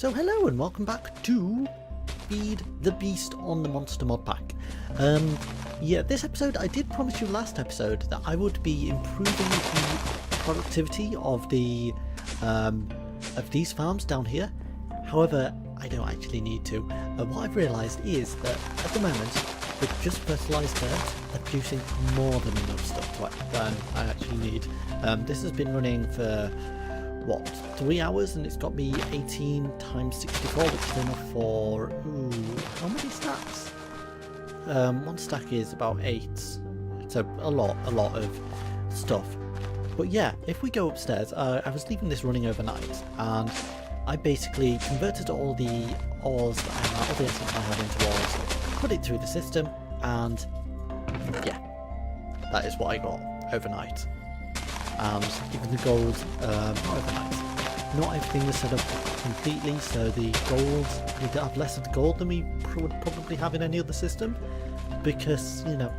So hello and welcome back to Feed the Beast on the Monster Mod Pack. Yeah, this episode, I did promise you last episode that I would be improving the productivity of these farms down here. However, I don't actually need to. What I've realised is that at the moment, with just fertilised dirt, they're producing more than enough stuff than I actually need. This has been running for what, 3 hours, and it's got me 18 times 64, which is enough for, how many stacks? One stack is about 8, so a lot of stuff. But yeah, if we go upstairs, I was leaving this running overnight, and I basically converted all the ores that I had, all the essence I had into ores, put it through the system, and yeah, that is what I got overnight. And even the gold, not overnight. Not everything was set up completely, so the gold, we have less of the gold than we would probably have in any other system, because, you know,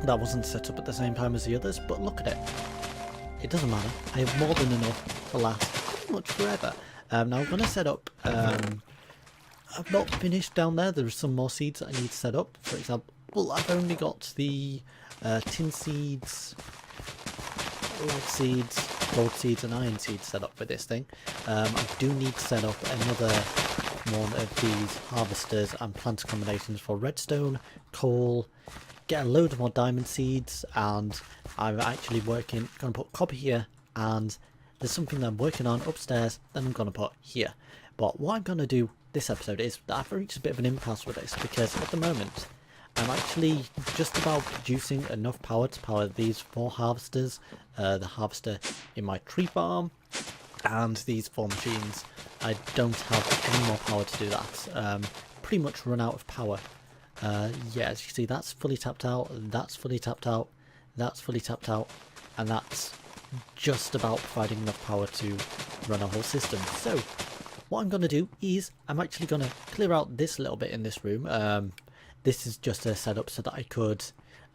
that wasn't set up at the same time as the others. But look at it, it doesn't matter, I have more than enough to last pretty much forever. Now I'm going to set up, I've not finished down there, there are some more seeds that I need to set up. For example, well, I've only got the tin seeds, lead seeds, gold seeds and iron seeds set up for this thing. I do need to set up another one of these harvesters and plant combinations for redstone, coal, get a load more diamond seeds, and I'm actually going to put copper here, and there's something that I'm working on upstairs that I'm going to put here. But what I'm going to do this episode is that I've reached a bit of an impasse with this, because at the moment I'm actually just about producing enough power to power these 4 harvesters, the harvester in my tree farm, and these 4 machines. I don't have any more power to do that. Pretty much run out of power. Yeah, as you see, that's fully tapped out, that's fully tapped out, that's fully tapped out, and that's just about providing enough power to run a whole system. So what I'm going to do is I'm actually going to clear out this little bit in this room. This is just a setup so that I could...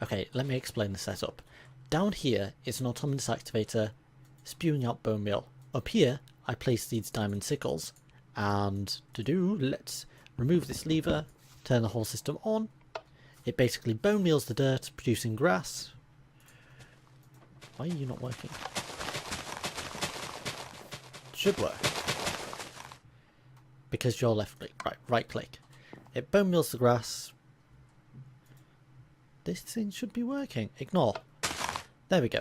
Okay, let me explain the setup. Down here is an autonomous activator spewing out bone meal. Up here, I place these diamond sickles. And let's remove this lever, turn the whole system on. It basically bone meals the dirt, producing grass. Why are you not working? Should work. Because you're left click, right click. It bone meals the grass. This thing should be working. Ignore. There we go.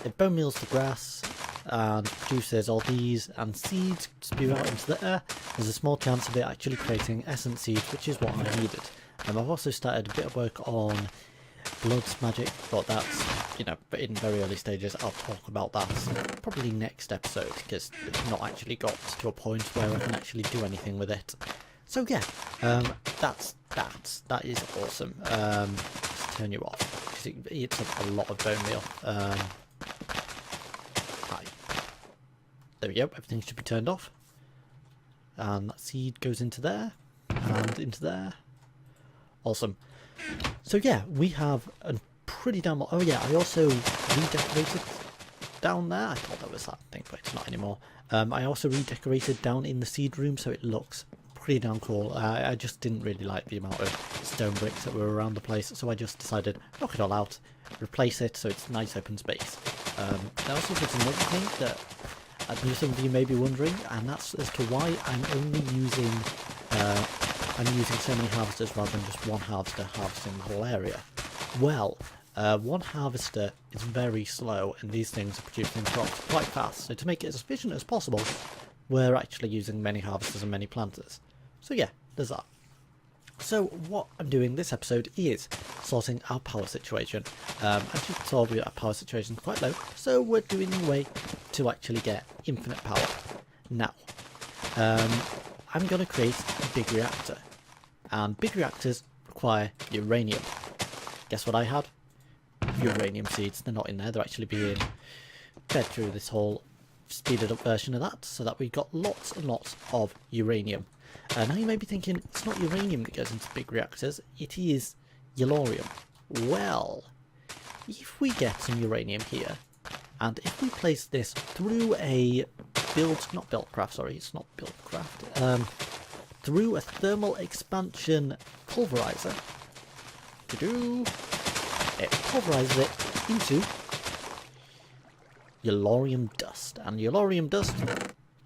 It bone meals the grass and produces all these, and seeds spew out into the air. There's a small chance of it actually creating essence seeds, which is what I needed. I've also started a bit of work on Blood's magic, but that's, you know, in very early stages. I'll talk about that probably next episode, because it's not actually got to a point where I can actually do anything with it. So yeah, that is awesome. Let's turn you off, because it eats up a lot of bone meal. Hi. There we go, everything should be turned off. And that seed goes into there, and into there. Awesome. So yeah, we have a pretty damn... Oh yeah, I also redecorated down there. I thought that was that thing, but it's not anymore. I also redecorated down in the seed room, so it looks pretty damn cool. I just didn't really like the amount of stone bricks that were around the place, so I just decided knock it all out, replace it so it's nice open space. There also is another thing that some of you may be wondering, and that's as to why I'm only using so many harvesters rather than just one harvester harvesting the whole area. Well, one harvester is very slow, and these things are producing crops quite fast, so to make it as efficient as possible, we're actually using many harvesters and many planters. So yeah, there's that. So what I'm doing this episode is sorting our power situation. As you saw, our power situation is quite low, so we're doing a way to actually get infinite power. Now, I'm going to create a big reactor, and big reactors require uranium. Guess what I had? Uranium seeds. They're not in there, they're actually being fed through this whole speeded up version of that, so that we've got lots and lots of uranium. Now you may be thinking, it's not uranium that goes into big reactors, it is yellorium. Well, if we get some uranium here, and if we place this through a not BuildCraft, sorry, it's not BuildCraft. Through a thermal expansion pulverizer, it pulverizes it into Yellorium dust, and Yellorium dust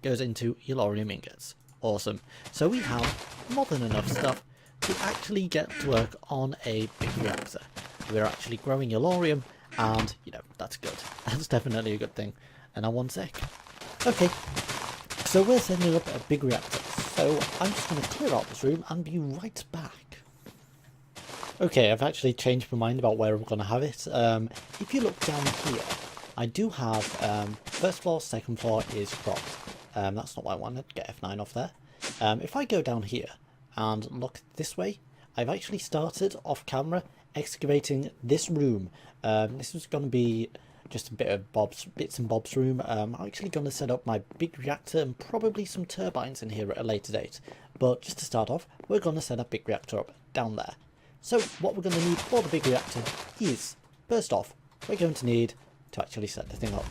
goes into Yellorium ingots. Awesome. So we have more than enough stuff to actually get to work on a big reactor. We're actually growing Yellorium, and you know, that's good. That's definitely a good thing. And now 1 sec. Okay, so we're setting up a big reactor. So I'm just going to clear out this room and be right back. Okay, I've actually changed my mind about where I'm going to have it. If you look down here, I do have first floor, second floor is cropped. That's not what I wanted. Get F9 off there. If I go down here and look this way, I've actually started off camera excavating this room. This is going to be just a bit of bits and bobs room. I'm actually going to set up my big reactor and probably some turbines in here at a later date. But just to start off, we're going to set a big reactor up down there. So what we're going to need for the big reactor is, first off, we're going to need to actually set the thing up.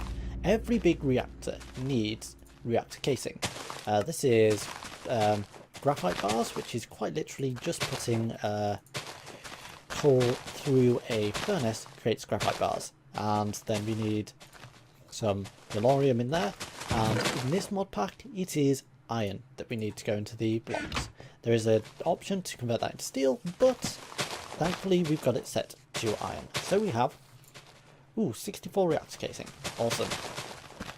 Every big reactor needs reactor casing. This is graphite bars, which is quite literally just putting coal through a furnace creates graphite bars. And then we need some Yellorium in there, and in this mod pack it is iron that we need to go into the blocks. There is an option to convert that into steel, but thankfully we've got it set to iron. So we have 64 reactor casing. Awesome.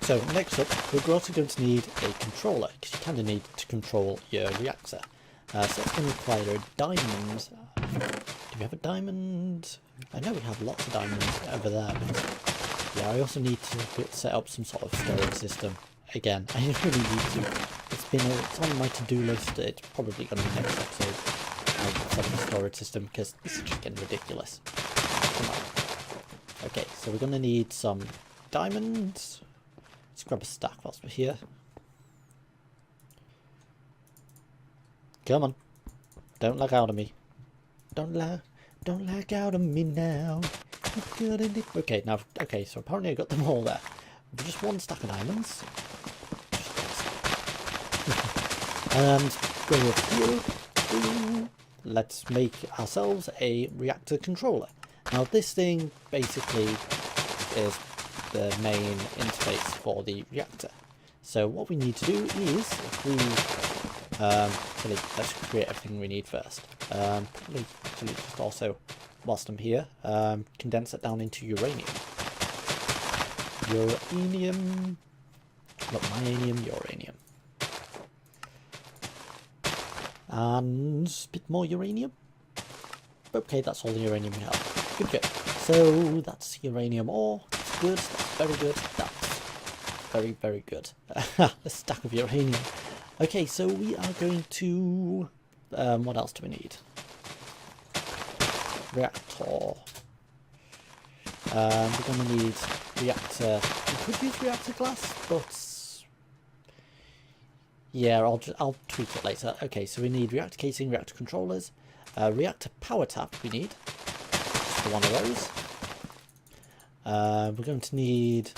So next up, we're also going to need a controller, because you kind of need to control your reactor. So it's going to require a diamond. Do we have a diamond? I know we have lots of diamonds over there, but yeah, I also need to set up some sort of storage system. Again, I really need to. It's on my to-do list. It's probably going to be next episode. I'll set up a storage system, because this is just getting ridiculous. Come on. Okay, so we're going to need some diamonds. Let's grab a stack whilst we're here. Come on. Don't lag out of me. Don't lag out of me now. Okay, now, okay, so apparently I got them all there. Just 1 stack of diamonds. And go over here. Let's make ourselves a reactor controller. Now this thing basically is the main interface for the reactor. So what we need to do is, if we let's create everything we need first. Probably actually just also, whilst I'm here, condense it down into uranium. Not uranium, uranium. And a bit more uranium. Okay, that's all the uranium we have. Good, good. So that's uranium ore. That's good. That's very good. That's very, very good. A stack of uranium. Okay, so we are going to... what else do we need? Reactor. We're going to need reactor. We could use reactor glass, but yeah, I'll tweak it later. Okay, so we need reactor casing, reactor controllers, reactor power tap. We need just for one of those. We're going to need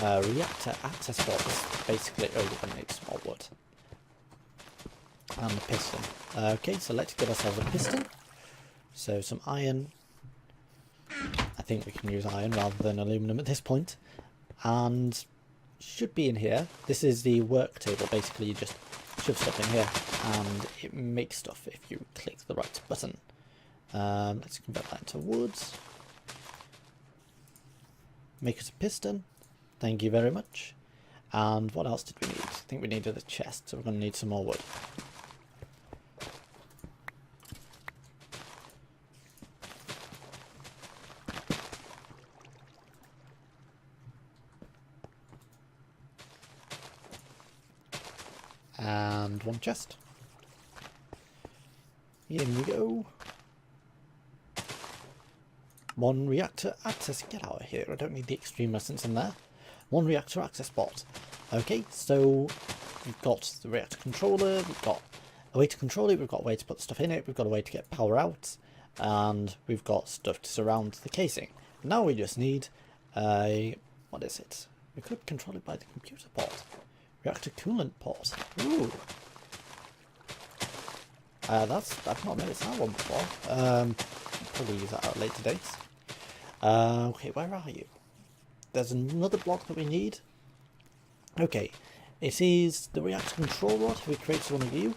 reactor access ports. Basically, we're going to need some more wood and a piston. Okay, so let's get ourselves a piston. So some iron. I think we can use iron rather than aluminum at this point. And should be in here. This is the work table. Basically, you just shove stuff in here and it makes stuff if you click the right button. Let's convert that into wood. Make us a piston. Thank you very much. And what else did we need? I think we needed a chest, so we're going to need some more wood. And one chest. In we go. One reactor access. Get out of here. I don't need the extreme essence in there. One reactor access port. Okay, so we've got the reactor controller. We've got a way to control it. We've got a way to put stuff in it. We've got a way to get power out. And we've got stuff to surround the casing. Now we just need a... what is it? We could control it by the computer port. Reactor coolant port. Ooh. I've not noticed that one before. Probably use that at later dates. Okay, where are you? There's another block that we need. Okay, it is the reactor control rod. We created one of you.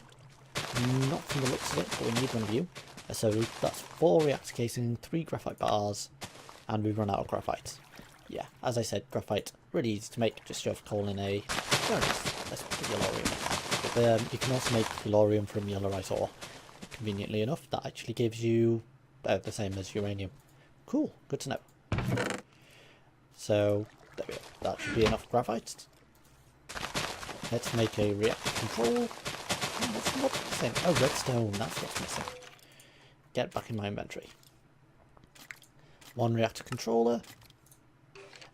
Not from the looks of it, but we need one of you. So that's 4 reactor casing, 3 graphite bars, and we've run out of graphite. Yeah, as I said, graphite really easy to make. Just shove coal in a furnace. Let's put yellorium. But, you can also make yellorium from yellorite ore. Conveniently enough, that actually gives you the same as uranium. Cool, good to know. So there we go. That should be enough graphite. Let's make a reactor control. What's missing? Oh, redstone. That's what's missing. Get back in my inventory. 1 reactor controller.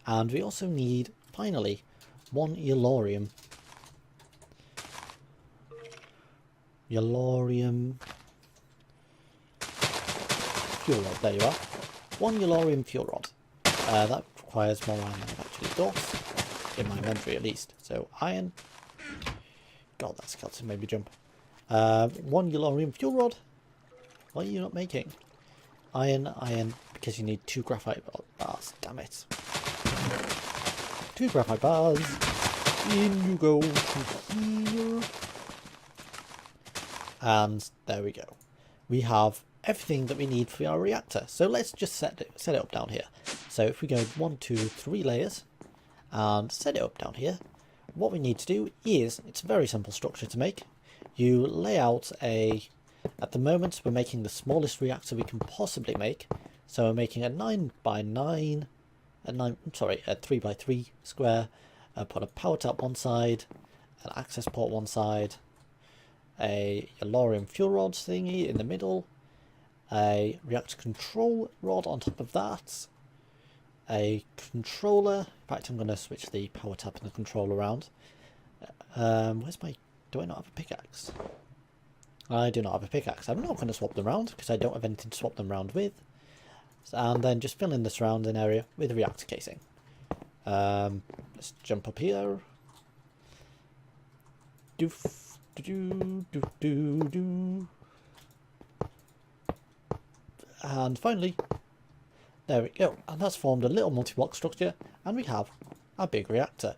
And we also need, finally, 1 yellorium. Yellorium fuel rod. There you are. 1 yellorium fuel rod. That requires more iron than I've actually got. In my inventory, at least. So, iron. God, that skeleton made me jump. 1 yellorium fuel rod. What are you not making? Iron, because you need 2 graphite bars. Damn it. 2 graphite bars. In you go to here. And there we go. We have everything that we need for our reactor. So let's just set it up down here. So if we go 1, 2, 3 layers and set it up down here, what we need to do is, it's a very simple structure to make. You lay out at the moment we're making the smallest reactor we can possibly make. So we're making a 9 by 9, a 3 by 3 square. Put a power tap one side, an access port one side, a yellorium fuel rod thingy in the middle, a reactor control rod on top of that, a controller. In fact, I'm going to switch the power tap and the controller around. Where's my... Do I not have a pickaxe? I do not have a pickaxe. I'm not going to swap them around because I don't have anything to swap them around with. And then just fill in the surrounding area with a reactor casing. Let's jump up here. Doof, doo, doo, doo, doo. And finally, there we go. And that's formed a little multi-block structure, and we have a big reactor.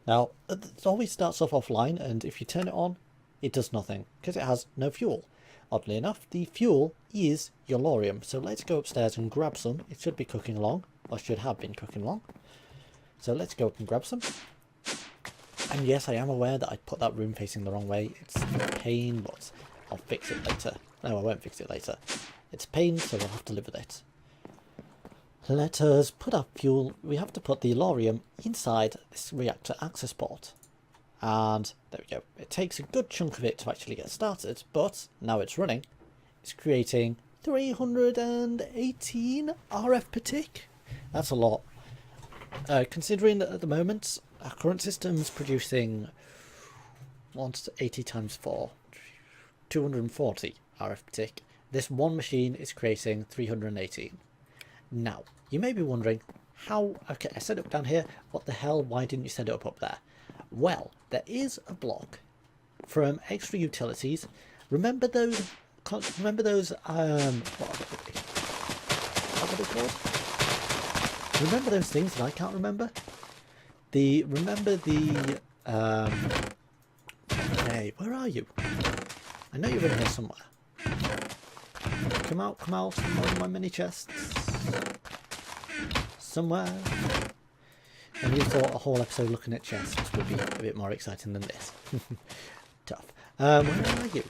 Now, it always starts off offline, and if you turn it on, it does nothing, because it has no fuel. Oddly enough, the fuel is yellorium. So let's go upstairs and grab some. It should be cooking along, or should have been cooking along. So let's go up and grab some. And yes, I am aware that I put that room facing the wrong way. It's a pain, but I'll fix it later. No, I won't fix it later. It's a pain, so we'll have to live with it. Let us put our fuel. We have to put the yellorium inside this reactor access port. And there we go. It takes a good chunk of it to actually get started, but now it's running. It's creating 318 RF per tick. That's a lot. Considering that at the moment our current system's producing 180 times 4, 240 RF per tick. This one machine is creating 318. Now, you may be wondering, how... Okay, I set it up down here. What the hell? Why didn't you set it up there? Well, there is a block from extra utilities. Remember those... Remember those... What are they called? Remember those things that I can't remember? Remember the... Hey, where are you? I know you're in here somewhere. Come out from one of my mini chests. Somewhere. And you thought a whole episode looking at chests would be a bit more exciting than this. Tough. Where are you?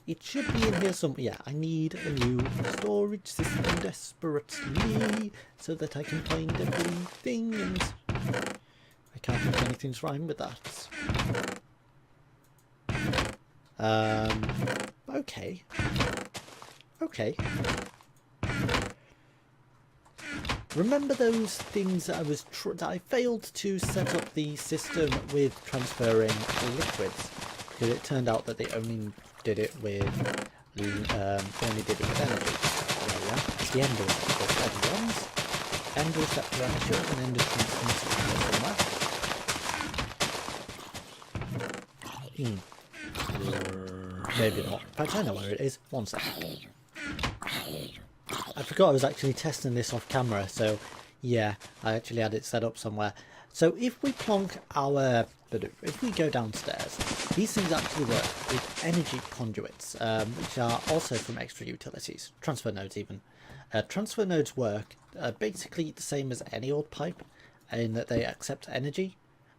It should be in here somewhere. Yeah, I need a new storage system desperately so that I can find everything, and I can't think anything's rhyme with that. Okay. Okay. Remember those things that that I failed to set up the system with transferring liquids, because it turned out that they only did it with energy. There we are. It's the end of the ones. ender receptor, and I'm sure an ender transmitter somewhere. Maybe not. In fact, I know where it is. One second. I forgot I was actually testing this off camera, so yeah, I actually had it set up somewhere. So if we plonk our, if we go downstairs, these things actually work with energy conduits, which are also from extra utilities, transfer nodes even. Transfer nodes work basically the same as any old pipe, in that they accept energy.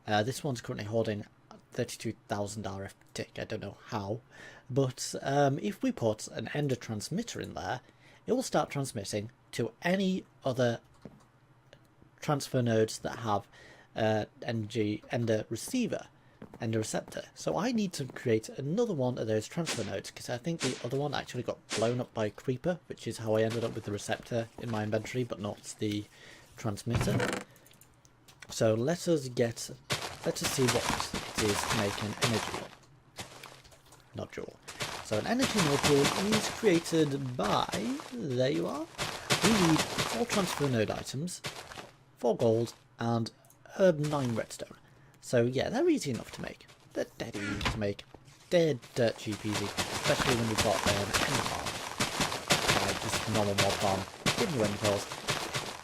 This one's currently holding 32,000 RF tick, I don't know how, but if we put an ender transmitter in there, it will start transmitting to any other transfer nodes that have ender receiver, ender receptor. So I need to create another one of those transfer nodes, because I think the other one actually got blown up by a creeper, which is how I ended up with the receptor in my inventory, but not the transmitter. So let us see what it is to make an energy nodule. So an energy nodule is created by, there you are, we need 4 transfer node items, 4 gold, and 9 redstone. So yeah, they're easy enough to make. They're dead easy to make. Dead dirt cheap easy, especially when you've got an ender farm. Like just normal mob farm, give you ender pearls.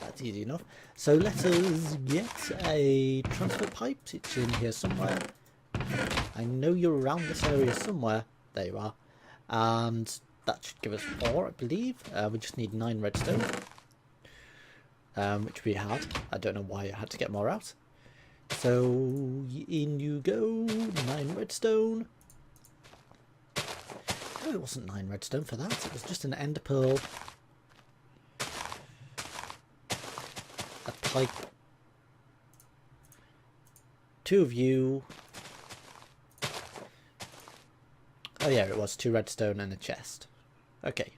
That's easy enough. So let us get a transfer pipe. It's in here somewhere. I know you're around this area somewhere. There you are. And that should give us 4, I believe. We just need 9 redstone, which we had. I don't know why I had to get more out. So in you go, 9 redstone. No, it wasn't 9 redstone for that. It was just an ender pearl, a pipe, 2 of you. Oh yeah, it was 2 redstone and a chest. Okay.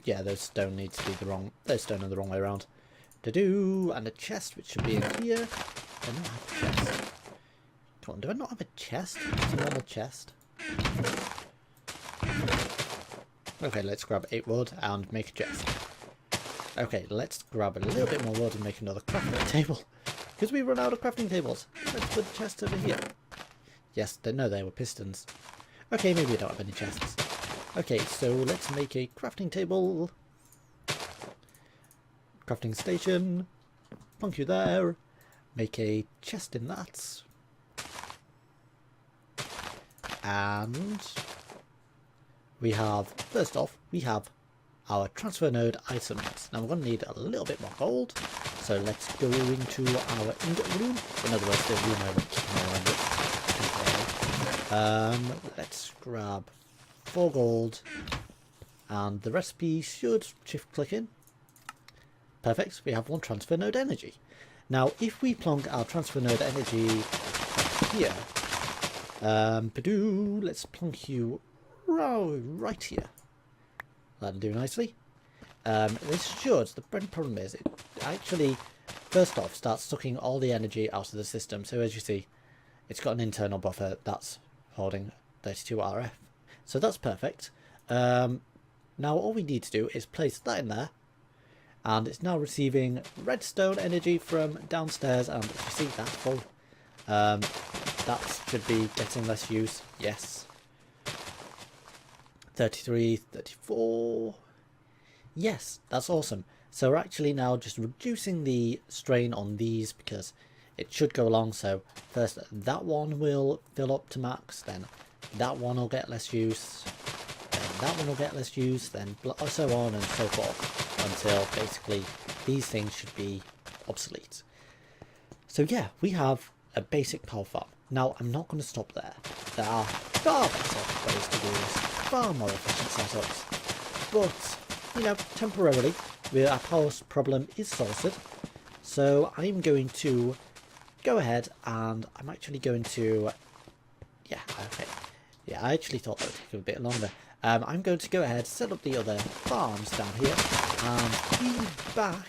Yeah, those stone needs to be the wrong. Those stone are the wrong way around. And a chest, which should be in here. I don't have a chest. Come on, do I not have a chest? Just a normal chest. Okay, let's grab 8 wood and make a chest. Okay, let's grab a little bit more wood and make another crafting table. Because we run out of crafting tables. Let's put the chest over here. Yes, no, they were pistons. Okay, maybe we don't have any chests. Okay, so let's make a crafting table. Crafting station. Plonk you there. Make a chest in that. And we have, first off, we have our transfer node items. Now we're going to need a little bit more gold. So let's go into our ingot room. In other words, the room where we're keeping our ingots. Let's grab 4 gold, and the recipe should shift click in. Perfect, we have 1 transfer node energy. Now if we plonk our transfer node energy here, let's plonk you right here. That'll do nicely. This should, the problem is, it actually, first off, starts sucking all the energy out of the system. So as you see, it's got an internal buffer that's holding 32 RF. So that's perfect. Now all we need to do is place that in there. And it's now receiving redstone energy from downstairs. And if you see, that's full. That should be getting less use. Yes. 33, 34. Yes, that's awesome. So we're actually now just reducing the strain on these because it should go along. So first that one will fill up to max, then that one will get less use, then that one will get less use, then so on and so forth until basically these things should be obsolete. So yeah, we have a basic power farm. Now I'm not going to stop there. There are far better ways to do this, far more efficient setups, but you know, temporarily our power problem is sorted. So I'm going to go ahead and I'm actually going to, yeah, okay, yeah, I actually thought that would take a bit longer. I'm going to go ahead, set up the other farms down here, and be back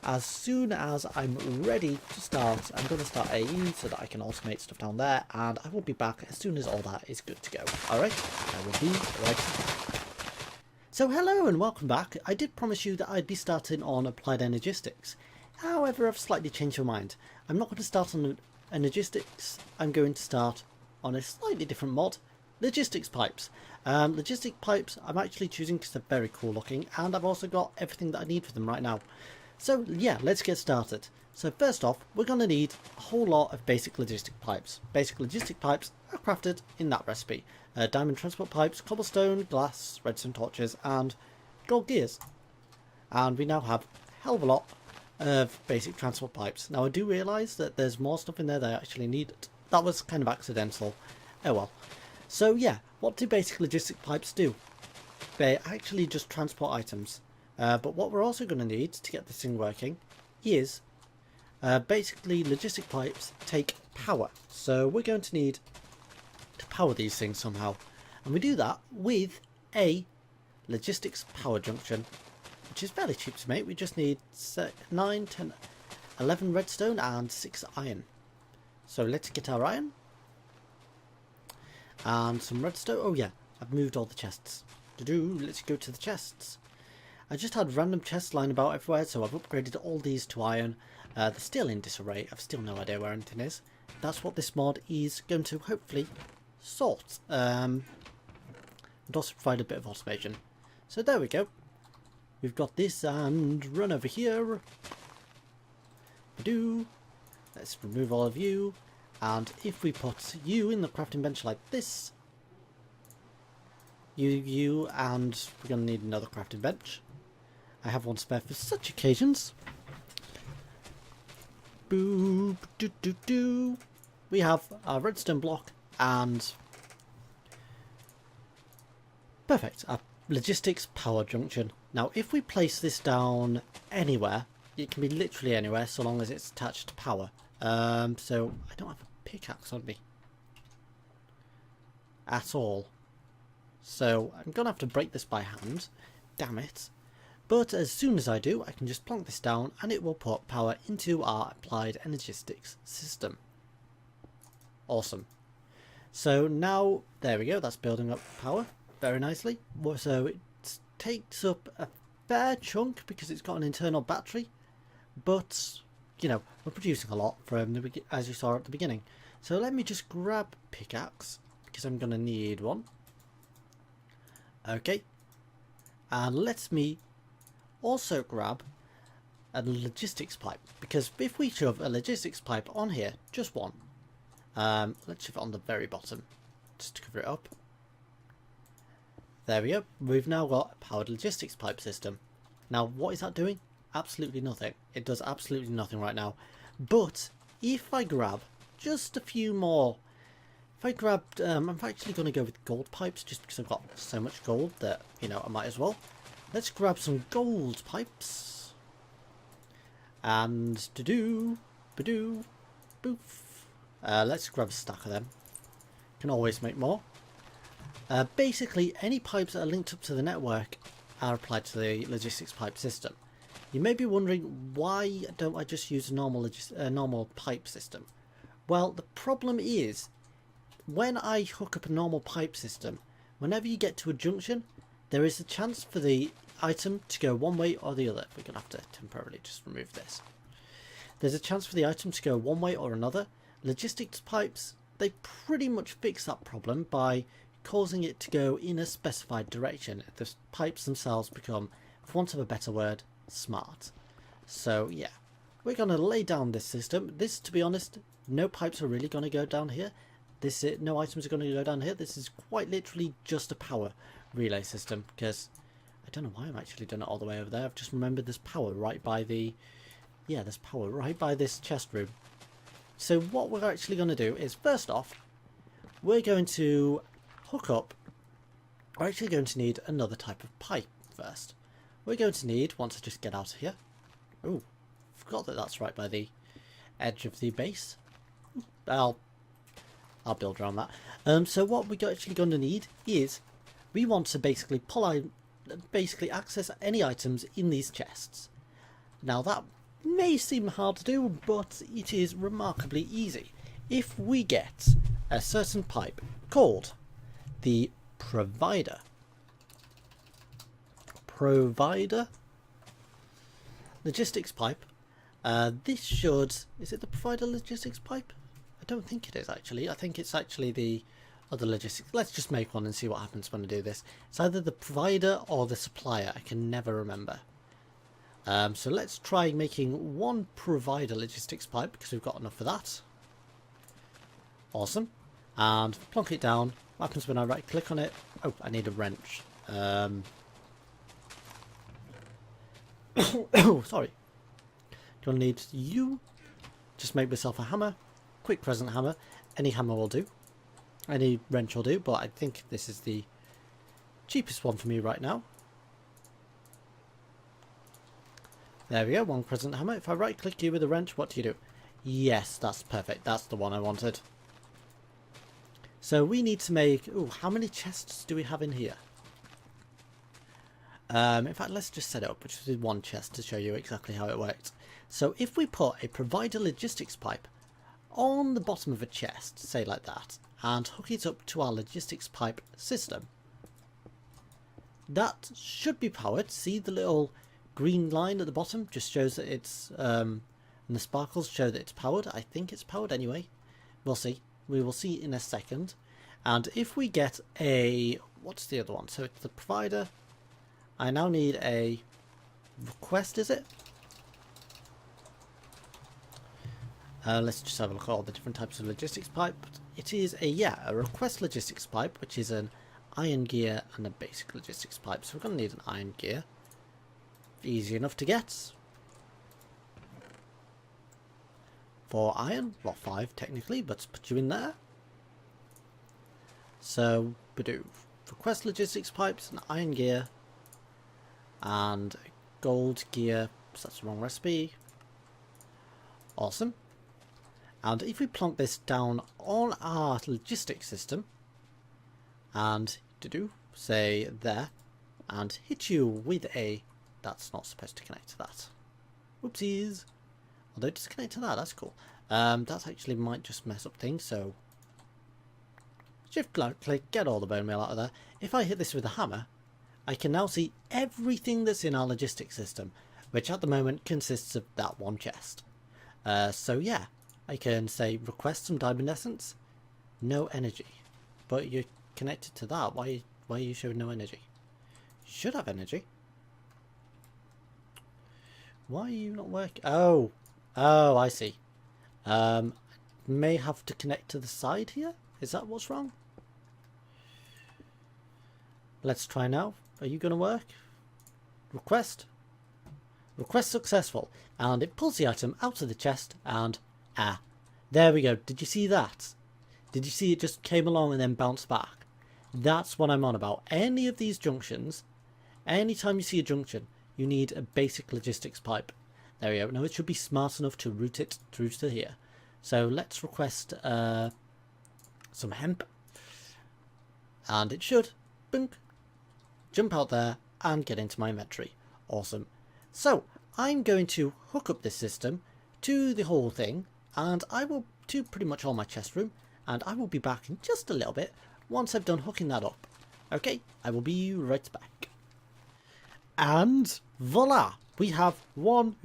as soon as I'm ready to start. I'm going to start AE so that I can automate stuff down there, and I will be back as soon as all that is good to go. Alright, I will be right back. So hello and welcome back. I did promise you that I'd be starting on applied energistics. However, I've slightly changed my mind. I'm not going to start on energistics. I'm going to start on a slightly different mod, logistics pipes. Logistic pipes I'm actually choosing because they're very cool looking, and I've also got everything that I need for them right now. So yeah, let's get started. So first off, we're going to need a whole lot of basic logistic pipes. Basic logistic pipes are crafted in that recipe. Diamond transport pipes, cobblestone, glass, redstone torches, and gold gears. And we now have a hell of a lot of basic transport pipes. Now I do realise that there's more stuff in there that I actually needed. That was kind of accidental. Oh well. So yeah, what do basic logistic pipes do? They actually just transport items. But what we're also going to need to get this thing working is basically logistic pipes take power. So we're going to need to power these things somehow. And we do that with a logistics power junction, which is fairly cheap to make. We just need 9, 10, 11 redstone and 6 iron. So let's get our iron. And some redstone. Oh yeah, I've moved all the chests. Let's go to the chests. I just had random chests lying about everywhere, so I've upgraded all these to iron. They're still in disarray. I've still no idea where anything is. That's what this mod is going to hopefully sort. And also provide a bit of automation. So there we go. We've got this, and run over here. Let's remove all of you. And if we put you in the crafting bench like this, you, and we're going to need another crafting bench. I have one spare for such occasions. We have our redstone block and perfect, our logistics power junction. Now if we place this down anywhere, it can be literally anywhere so long as it's attached to power. So I don't have a pickaxe on me at all, so I'm gonna have to break this by hand, damn it. But as soon as I do, I can just plonk this down and it will put power into our applied energistics system. Awesome. So now, there we go, that's building up power very nicely. So it takes up a fair chunk because it's got an internal battery, but you know, we're producing a lot from the as you saw at the beginning. So let me just grab pickaxe because I'm going to need one. Okay. And let me also grab a logistics pipe, because if we shove a logistics pipe on here, just one, let's shove it on the very bottom just to cover it up. There we go. We've now got a powered logistics pipe system. Now what is that doing? Absolutely nothing. It does absolutely nothing right now. But if I grab just a few more, if I grabbed, I'm actually going to go with gold pipes just because I've got so much gold that, you know, I might as well. Let's grab some gold pipes. And boof. Let's grab a stack of them. Can always make more. Basically, any pipes that are linked up to the network are applied to the logistics pipe system. You may be wondering, why don't I just use a normal pipe system? Well, the problem is, when I hook up a normal pipe system, whenever you get to a junction, there is a chance for the item to go one way or the other. We're going to have to temporarily just remove this. There's a chance for the item to go one way or another. Logistics pipes, they pretty much fix that problem by causing it to go in a specified direction. The pipes themselves become, for want of a better word, smart. So yeah, we're going to lay down this system. This, to be honest, no pipes are really going to go down here. No items are going to go down here. This is quite literally just a power relay system, because I don't know why I'm actually doing it all the way over there. I've just remembered there's power right by the, yeah, there's power right by this chest room. So what we're actually going to do is, first off, we're going to hook up, we're actually going to need another type of pipe first. We're going to need, once I just get out of here, oh, forgot that that's right by the edge of the base. I'll build around that. So what we're actually going to need is, we want to basically access any items in these chests. Now that may seem hard to do, but it is remarkably easy. If we get a certain pipe called the provider provider logistics pipe. This should... Is it the provider logistics pipe? I don't think it is actually. I think it's actually the other logistics. Let's just make one and see what happens when I do this. It's either the provider or the supplier. I can never remember. So let's try making one provider logistics pipe because we've got enough for that. Awesome. And plonk it down. What happens when I right click on it? Oh, I need a wrench. Oh, sorry. Do I need you? Just make myself a hammer. Quick present hammer. Any hammer will do. Any wrench will do, but I think this is the cheapest one for me right now. There we go, one present hammer. If I right click you with a wrench, what do you do? Yes, that's perfect. That's the one I wanted. So we need to make... Ooh, how many chests do we have in here? In fact, let's just set it up, which is one chest to show you exactly how it works. So if we put a provider logistics pipe on the bottom of a chest, say like that, and hook it up to our logistics pipe system, that should be powered. See the little green line at the bottom just shows that it's and the sparkles show that it's powered. I think it's powered anyway. We'll see. We will see in a second. And if we get a... What's the other one? So it's the provider. I now need a request, is it? Let's just have a look at all the different types of logistics pipe. It is a request logistics pipe, which is an iron gear and a basic logistics pipe. So we're going to need an iron gear. Easy enough to get. 4 iron, well 5 technically, but put you in there. So, Badoo. Request logistics pipes, an iron gear, and gold gear. So that's the wrong recipe. Awesome. And if we plonk this down on our logistics system, and say there, and hit you with a... That's not supposed to connect to that. Whoopsies. Although disconnect to that, that's cool. That actually might just mess up things, so... Shift click, get all the bone meal out of there. If I hit this with a hammer, I can now see everything that's in our logistics system, which at the moment consists of that one chest. So yeah, I can say request some diamond essence, no energy. But you're connected to that, why are you showing no energy? You should have energy. Why are you not working? Oh, I see. May have to connect to the side here? Is that what's wrong? Let's try now. Are you going to work? Request. Request successful. And it pulls the item out of the chest and... there we go. Did you see that? Did you see it just came along and then bounced back? That's what I'm on about. Any of these junctions, anytime you see a junction, you need a basic logistics pipe. There we go. Now it should be smart enough to route it through to here. So let's request some hemp. And it should, boink, jump out there and get into my inventory. Awesome. So I'm going to hook up this system to the whole thing, and I will to pretty much all my chest room, and I will be back in just a little bit once I've done hooking that up. Okay, I will be right back. And voila, we have one...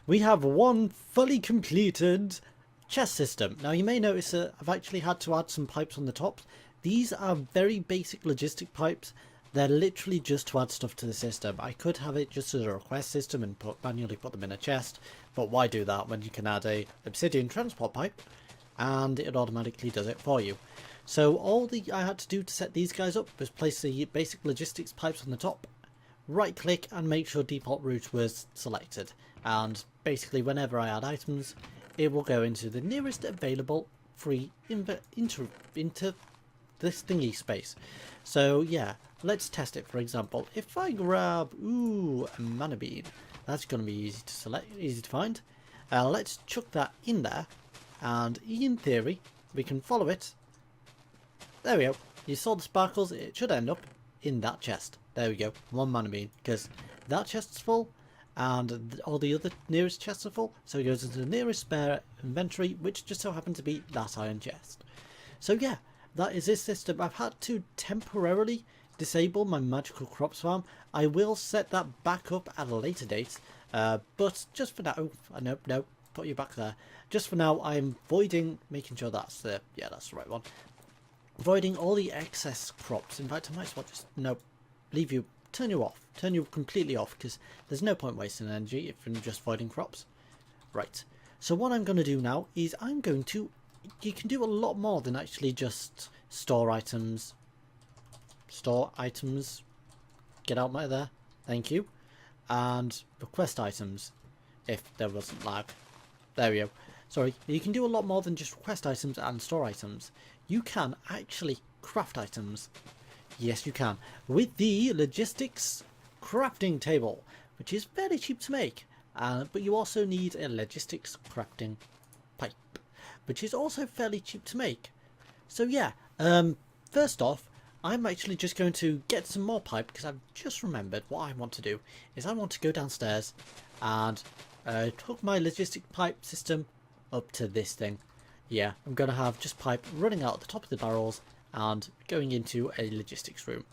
we have one fully completed chest system. Now you may notice that I've actually had to add some pipes on the top. These are very basic logistic pipes. They're literally just to add stuff to the system. I could have it just as a request system and manually put them in a chest, but why do that when you can add a obsidian transport pipe and it automatically does it for you. So all I had to do to set these guys up was place the basic logistics pipes on the top, right click and make sure default route was selected, and basically whenever I add items it will go into the nearest available free into this thingy space. So yeah, let's test it. For example, if I grab a mana bean, that's going to be easy to select, easy to find. Let's chuck that in there, and in theory we can follow it. There we go. You saw the sparkles. It should end up in that chest. There we go. 1 mana bean, because that chest's full and all the other nearest chests are full, so it goes into the nearest spare inventory, which just so happened to be that iron chest. So yeah, that is this system. I've had to temporarily disable my magical crops farm. I will set that back up at a later date, but just for now, no, put you back there. Just for now, I'm voiding, making sure that's the, yeah, that's the right one. Voiding all the excess crops. In fact, I might as well just, no, leave you, turn you off, turn you completely off, because there's no point wasting energy if I'm just voiding crops. Right, so what I'm going to do now is I'm going to, you can do a lot more than actually just store items, get out my there, thank you, and request items, if there wasn't lag. There we go. Sorry, you can do a lot more than just request items and store items. You can actually craft items. Yes, you can. With the logistics crafting table, which is very cheap to make. But you also need a logistics crafting pipe, which is also fairly cheap to make. So yeah, first off, I'm actually just going to get some more pipe, because I've just remembered what I want to do is I want to go downstairs and hook my logistic pipe system up to this thing. Yeah, I'm going to have just pipe running out at the top of the barrels and going into a logistics room.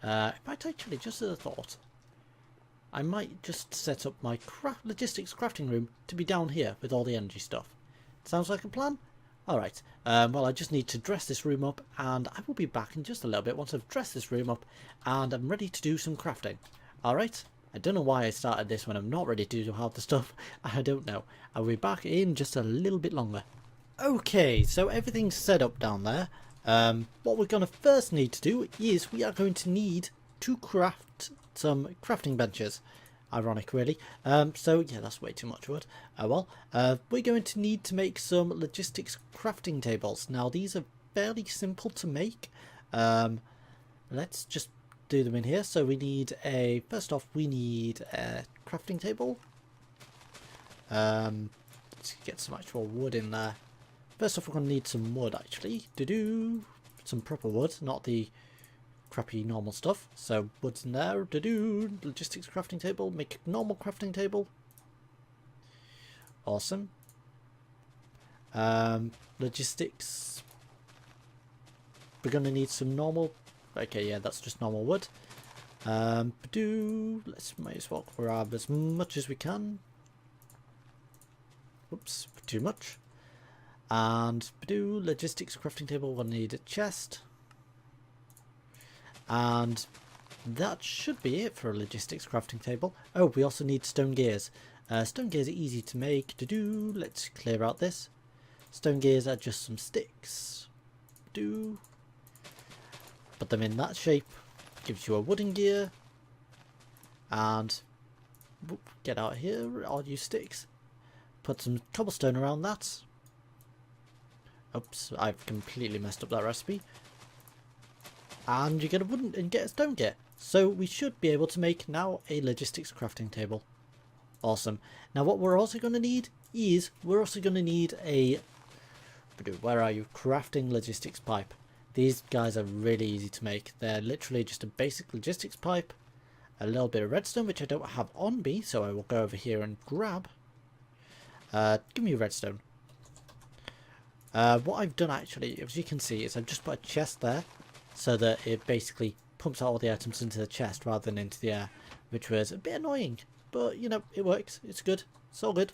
In fact, actually, just as a thought, I might just set up my logistics crafting room to be down here with all the energy stuff. Sounds like a plan? Alright, well, I just need to dress this room up, and I will be back in just a little bit once I've dressed this room up and I'm ready to do some crafting. Alright, I don't know why I started this when I'm not ready to do half the stuff. I don't know. I'll be back in just a little bit longer. Okay, so everything's set up down there. What we're going to first need to do is we are going to need to craft some crafting benches. Ironic, really. So yeah, that's way too much wood. Oh well. We're going to need to make some logistics crafting tables. Now these are fairly simple to make. Let's just do them in here. So we need a, first off we need a crafting table. Let's get some actual wood in there. First off we're going to need some wood actually. Some proper wood, not the crappy normal stuff. So wood's in there. Logistics crafting table. Make a normal crafting table. Awesome. Logistics. We're gonna need some normal. Okay, yeah, that's just normal wood. Let's might as well grab as much as we can. Oops, too much. And logistics crafting table. We'll need a chest. And that should be it for a logistics crafting table. Oh, we also need stone gears. Stone gears are easy to make. Let's clear out this. Stone gears are just some sticks. Put them in that shape. Gives you a wooden gear. And get out here. I'll use sticks. Put some cobblestone around that. Oops, I've completely messed up that recipe. And you get a wooden and get a stone gear. So we should be able to make now a logistics crafting table. Awesome. Now what we're also going to need is we're also going to need a, where are you, crafting logistics pipe. These guys are really easy to make. They're literally just a basic logistics pipe, a little bit of redstone which I don't have on me, so I will go over here and grab. Give me redstone. What I've done actually, as you can see, is I've just put a chest there so that it basically pumps out all the items into the chest rather than into the air, which was a bit annoying, but you know, it works. It's good. It's all good.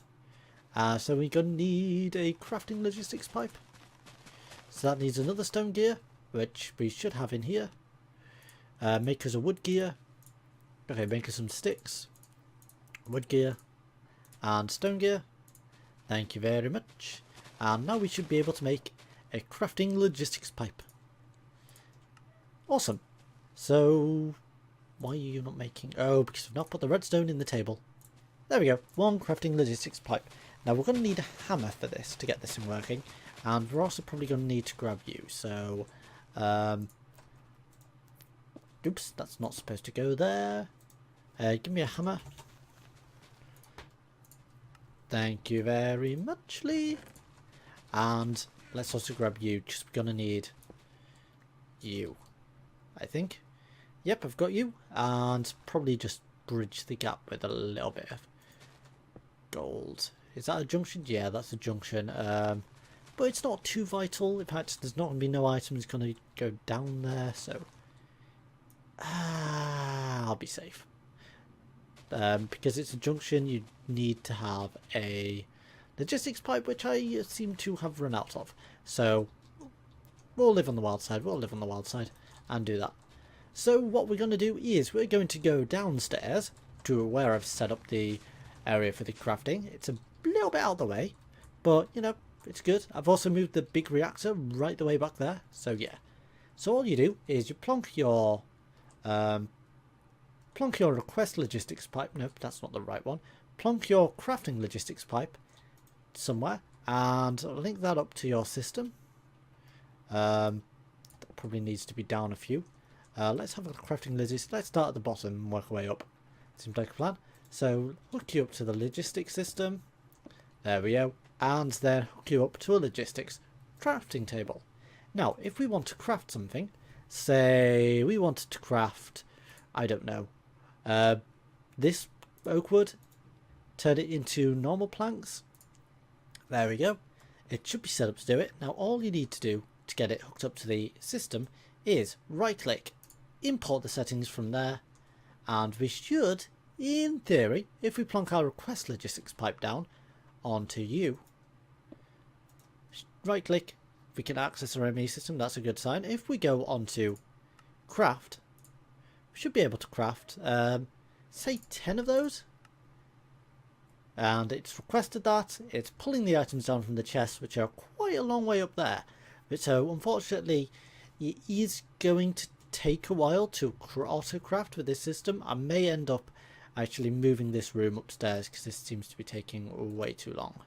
So we're going to need a crafting logistics pipe. So that needs another stone gear, which we should have in here. Make us a wood gear. Okay, make us some sticks. Wood gear. And stone gear. Thank you very much. And now we should be able to make a crafting logistics pipe. Awesome. So, why are you not making... Oh, because I've not put the redstone in the table. There we go. One crafting logistics pipe. Now we're going to need a hammer for this to get this in working. And we're also probably going to need to grab you. So, oops, that's not supposed to go there. Give me a hammer. Thank you very much, Lee. And let's also grab you, because we're going to need you, I think. Yep, I've got you. And probably just bridge the gap with a little bit of gold. Is that a junction? Yeah, that's a junction. But it's not too vital. In fact, there's not going to be no items going to go down there. So I'll be safe. Because it's a junction, you need to have a logistics pipe, which I seem to have run out of. So we'll live on the wild side. We'll live on the wild side and do that. So what we're going to do is we're going to go downstairs to where I've set up the area for the crafting. It's a little bit out of the way, but you know, it's good. I've also moved the big reactor right the way back there. So yeah. So all you do is you plonk your request logistics pipe. Nope, that's not the right one. Plonk your crafting logistics pipe somewhere and link that up to your system. That probably needs to be down a few. Let's have a crafting logistics. Let's start at the bottom and work our way up. Seems like a plan. So hook you up to the logistics system. There we go. And then hook you up to a logistics crafting table. Now, if we want to craft something, say we wanted to craft, I don't know, this oak wood, turn it into normal planks. There we go. It should be set up to do it. Now, all you need to do to get it hooked up to the system is right click, import the settings from there, and we should, in theory, if we plonk our request logistics pipe down onto you, right click, we can access our ME system. That's a good sign. If we go onto craft, we should be able to craft say 10 of those, and it's requested that. It's pulling the items down from the chests, which are quite a long way up there, but so unfortunately it is going to take a while to auto craft with this system. I may end up actually moving this room upstairs because this seems to be taking way too long.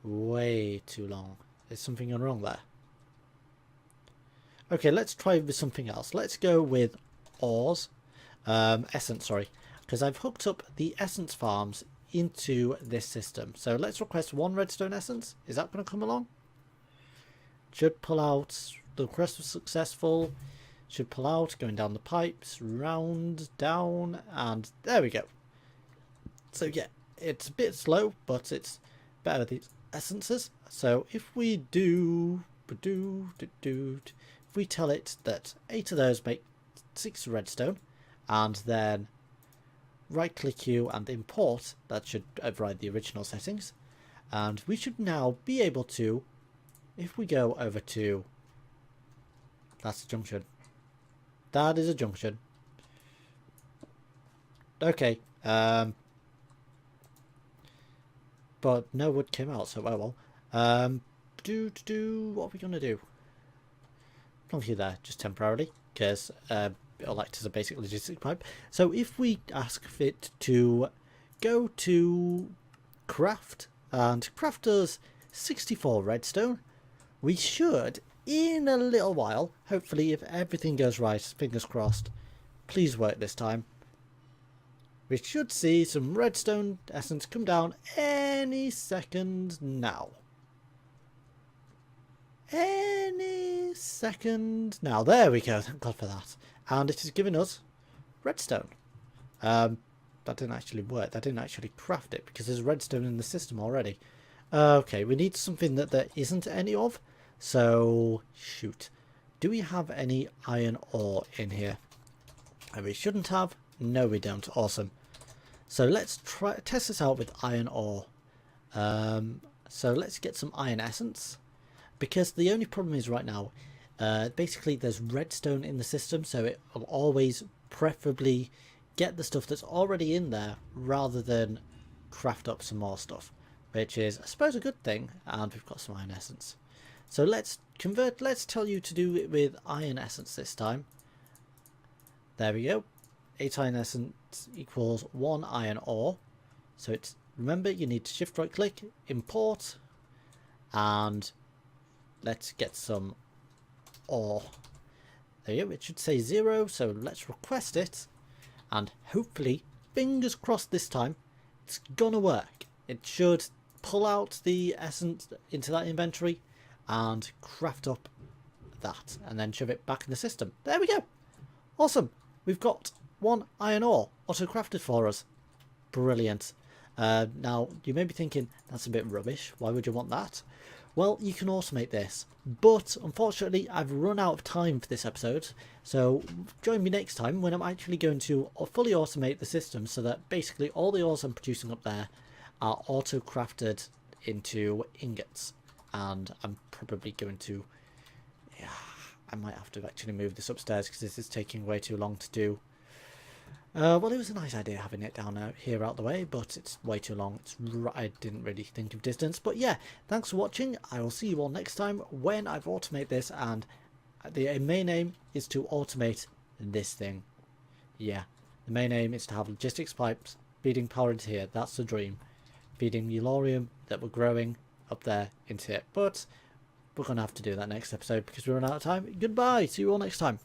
Way too long. Is something gone wrong there? Okay, let's try with something else. Let's go with ores, essence, sorry, because I've hooked up the essence farms into this system. So let's request 1 redstone essence. Is that going to come along? Should pull out. The request was successful. Should pull out, going down the pipes, round, down, and there we go. So yeah, it's a bit slow, but it's better with these essences. So if we if we tell it that 8 of those make 6 redstone, and then right click you and import, that should override the original settings, and we should now be able to, if we go over to, that's a junction. That is a junction. Okay. But no wood came out, so oh well. What are we gonna do? Plonk you there, just temporarily, because it'll act as a basic logistic pipe. So if we ask it to go to craft, and craft us 64 redstone, we should, in a little while, hopefully, if everything goes right, fingers crossed, please work this time, we should see some redstone essence come down any second now. Any second now. There we go. Thank God for that. And it is giving us redstone. That didn't actually work. That didn't actually craft it because there's redstone in the system already. Okay, we need something that there isn't any of. So, shoot. Do we have any iron ore in here? And we shouldn't have. No, we don't. Awesome. So let's try test this out with iron ore. So let's get some iron essence. Because the only problem is right now, basically there's redstone in the system, so it will always preferably get the stuff that's already in there rather than craft up some more stuff, which is, I suppose, a good thing. And we've got some iron essence. So let's tell you to do it with iron essence this time. There we go. 8 iron essence equals 1 iron ore. So it's, remember, you need to shift right click, import, and let's get some ore. There you go. It should say 0, so let's request it, and hopefully, fingers crossed this time, it's gonna work. It should pull out the essence into that inventory and craft up that, and then shove it back in the system. There we go. Awesome. We've got 1 iron ore auto crafted for us. Brilliant. Now you may be thinking, that's a bit rubbish. Why would you want that? Well, you can automate this, but unfortunately I've run out of time for this episode, so join me next time when I'm actually going to fully automate the system so that basically all the ores I'm producing up there are auto-crafted into ingots. And I'm probably going to... yeah, I might have to actually move this upstairs because this is taking way too long to do. Well, it was a nice idea having it down here out the way, but it's way too long. I didn't really think of distance. But yeah, thanks for watching. I will see you all next time when I've automated this, and the main aim is to automate this thing. Yeah, the main aim is to have logistics pipes feeding power into here. That's the dream. Feeding Eulorium that we're growing up there into it. But we're going to have to do that next episode because we run out of time. Goodbye. See you all next time.